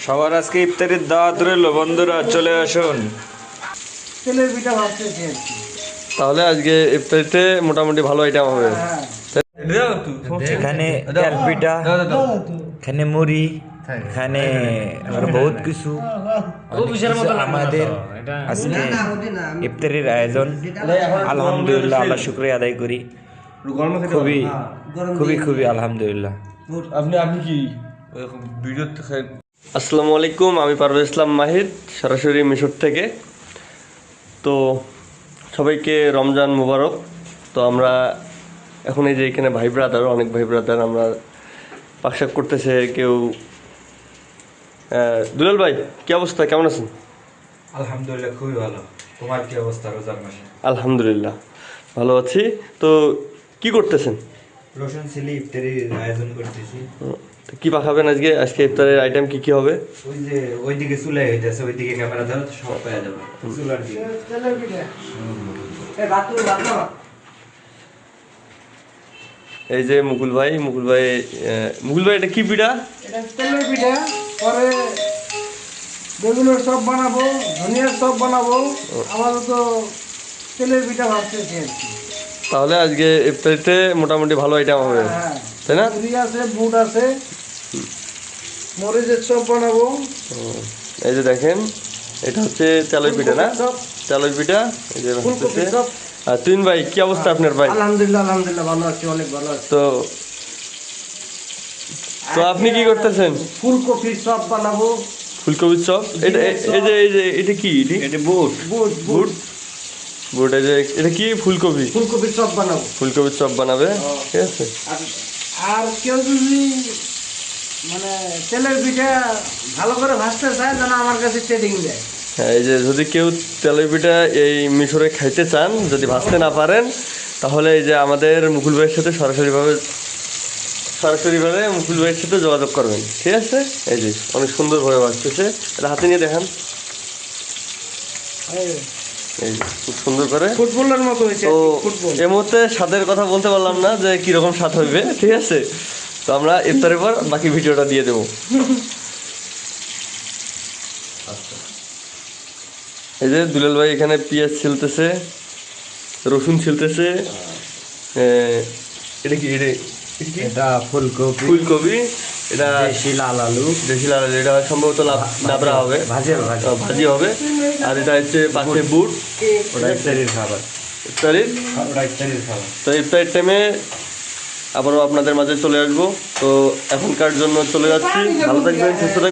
সবার আজকে ইফতারির দাওয়াত রইল, বন্ধুরা চলে আসুন। তেলের পিঠা ভাবতেছি আর কি। তাহলে আজকে ইফতারিতে মোটামুটি ভালো আইটেম হবে। হ্যাঁ এখানে তেল পিঠা, এখানে মুড়ি, এখানে আর বহুত কিছু আমাদের আজকে ইফতারির আয়োজন। আলহামদুলিল্লাহ, আল্লাহ শুকরিয়া আদায় করি। খুবই খুবই খুবই আলহামদুলিল্লাহ। আপনি কি ভিডিও আসসালামু আলাইকুম, আমি পারভেজ ইসলাম মাহির, সরাসরি মিশর থেকে। তো সবাইকে রমজান মুবারক। তো আমরা এখন এই যে এখানে ভাই ব্রাদার, অনেক ভাই ব্রাদার আমরা পাকশাক করতেছে। কেউ দুলাল ভাই, কি অবস্থা, কেমন আছেন? আলহামদুলিল্লাহ, খুবই ভালো। তোমার কি অবস্থা রোজার মাসে? আলহামদুলিল্লাহ ভালো আছি। তো কি করতেছেন? রসুন চিলি ইফতারির আয়োজন করতেছি। তো কি পাকাবেন আজকে? আজকে ইফতারের আইটেম কি কি হবে? ওই যে ওইদিকে চুলাই হইতেছে, ওইদিকে ক্যামেরা ধরো তো সব পাওয়া যাবে চুলার দিকে। তেলের পিঠা ভাত না এই যে মুকুল ভাই, মুকুল ভাই এটা কি পিঠা? এটা তেলের পিঠা। পরে বেগুনের চপ বানাবো, ধনিয়ার চপ বানাবো। আমাদের তো তেলের পিঠা ভাবতেছি আর কি। তাহলে আজকে ইফতারিতে মোটামুটি ভালো আইটেম হবে, হ্যাঁ তাই না? মুড়ি আছে, বুট আছে, মরিচের চপ বানাবো। এই যে দেখেন, এটা হচ্ছে তেলের পিঠা না? চপ, তেলের পিঠা এই যে ফুলকপি হচ্ছে। চপ। আর তুইন ভাই, কি অবস্থা আপনার ভাই? আলহামদুলিল্লাহ আলহামদুলিল্লাহ ভালো আছি, অনেক ভালো আছি। তো তো আপনি কি করতেছেন? ফুলকপির চপ বানাবো। ফুলকপির চপ। এটা এই যে এটা কি? এটা বুট। বুট বুট। বুট এই যে এটা কি? ফুলকপি। ফুলকপির চপ বানাবো। ফুলকপির চপ বানাবে, ঠিক আছে। আর কেউ যদি মানে তেলের পিঠা ভালো করে ভাজতে চায়, যেন আমার কাছে ট্রেডিং দেয়। হ্যাঁ, এই যে যদি কেউ তেলের পিঠা এই মিশরে খাইতে চান, যদি ভাজতে না পারেন, তাহলে এই যে আমাদের মুকুল ভাইয়ের সাথে সরাসরিভাবে মুকুল ভাইয়ের সাথে যোগাযোগ করবেন, ঠিক আছে। এই যে অনেক সুন্দরভাবে ভাজতেছে, এটা হাতে নিয়ে দেখান। এই যে খুব সুন্দর করে। ফুটবলের মতো হয়েছে তো ফুটবল। এই মুহূর্তে স্বাদের কথা বলতে পারলাম না যে কীরকম স্বাদ হইবে, ঠিক আছে। তো আমরা ইফতারের পর বাকি ভিডিওটা দিয়ে দেবো। এই যে দুলাল ভাই এখানে পেঁয়াজ ছিলতেছে, রসুন ছিলতেছে। এটা কি? এটা ফুলকপি, ফুলকপি। এটা দেশি লাল আলু, এটা সম্ভবত লাবড়া হবে, ভাজি হবে। আর এটা হচ্ছে পাশে বুট। ওটা ইফতারির খাবার। ইফতারির ওটা ইফতারির খাবার। তো ইফতারির টাইমে আবারও আপনাদের মাঝে চলে আসবো। তো এখনকার জন্য চলে যাচ্ছি। ভালো থাকবেন, সুস্থ থাকবেন।